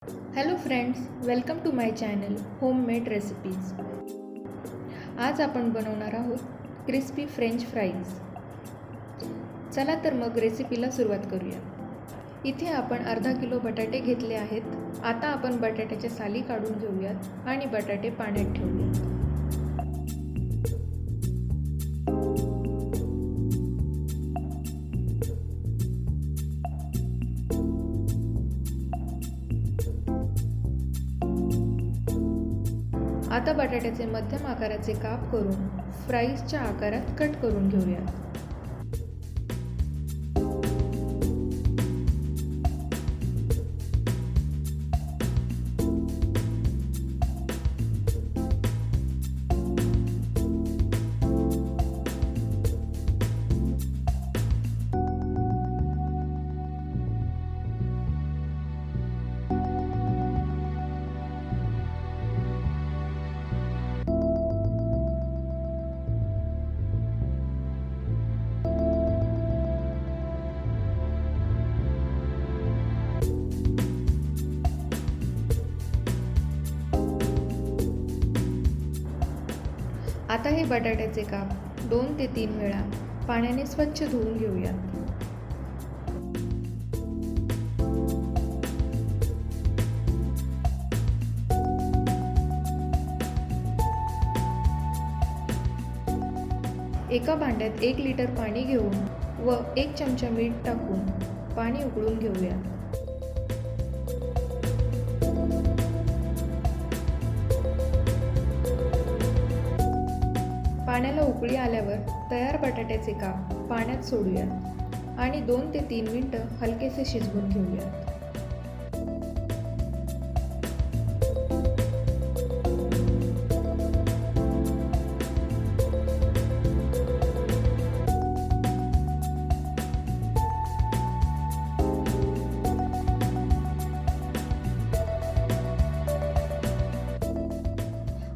Hello friends, welcome to my channel homemade recipes. आज आपण बनवणार आहोत क्रिस्पी फ्रेंच फ्राईज. चला तर मग रेसिपीला सुरुवात करूया. इथे आपण अर्धा किलो बटाटे घेतले आहेत. आता आपण बटाट्याच्या साली काढून घेऊयात आणि बटाटे पाण्यात ठेवूयात. आता बटाट्याचे मध्यम आकाराचे काप करून फ्राईजच्या आकारात कट करून घेऊयात. आता हे बटाट्याचे काप 2 ते 3 वेळा पाण्याने स्वच्छ धुवून घेऊयात. एका भांड्यात 1 लिटर पाणी घेऊन व 1 चमचा मीठ टाकून पाणी उकळून घेऊयात. पाण्याला उकळी आल्यावर तयार बटाट्याचे काप पाण्यात सोडूयात आणि 2 ते 3 मिनिटं हलकेसे शिजवून घेऊयात.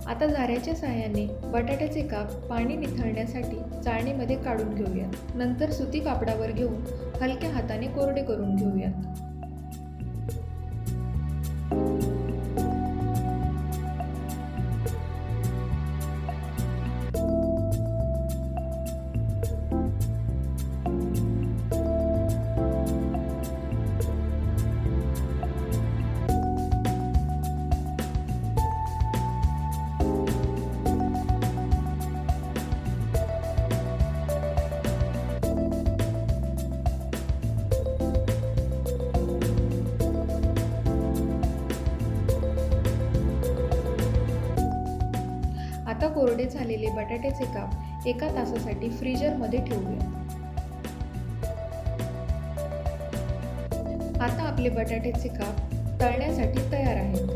आता झाऱ्याच्या साहाय्याने बटाट्याचे काप पाणी निथळण्यासाठी चाळणीमध्ये काढून घेऊयात. नंतर सुती कापडावर घेऊन हलक्या हाताने कोरडे करून घेऊयात. आता कोरडे झालेले बटाट्याचे काप 1 तासासाठी फ्रीजरमध्ये ठेवूया. आता आपले बटाट्याचे काप तळण्यासाठी तयार आहेत.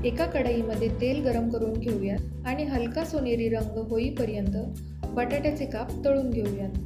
एका कढईमध्ये तेल गरम करून घेऊयात आणि हलका सोनेरी रंग होईपर्यंत बटाट्याचे काप तळून घेऊयात.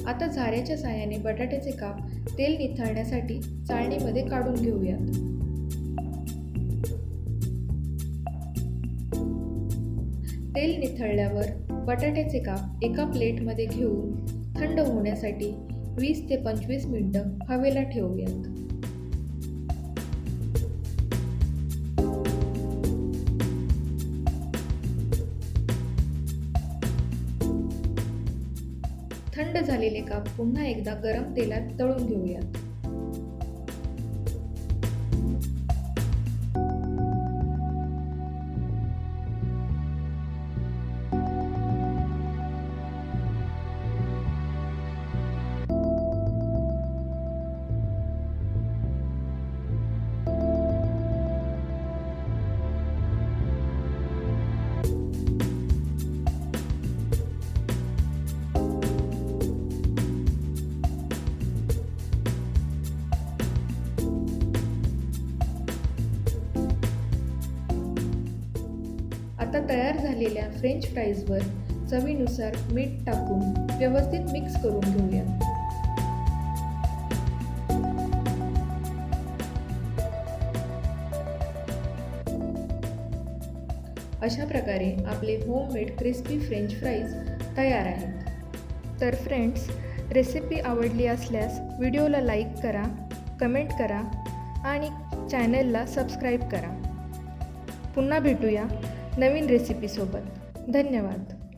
आता झाऱ्याच्या साहाय्याने बटाट्याचे काप तेल निथळण्यासाठी चाळणीमध्ये काढून घेऊयात. तेल निथळल्यावर बटाट्याचे काप एका प्लेटमध्ये घेऊन थंड होण्यासाठी 20 ते 25 मिनिटं हवेला ठेवूयात. थंड झालेले काप पुन्हा एकदा गरम तेलात तळून घेऊयात. तयार झालेल्या फ्रेंच फ्राईजवर चवीनुसार मीठ टाकून व्यवस्थित मिक्स करून घेऊया. अशा प्रकारे आपले होममेड क्रिस्पी फ्रेंच फ्राईज तयार आहेत. तर फ्रेंड्स, रेसिपी आवडली असल्यास व्हिडिओला लाईक करा, कमेंट करा आणि चॅनलला सबस्क्राईब करा. पुन्हा भेटूया नवीन रेसिपीसोबत. धन्यवाद.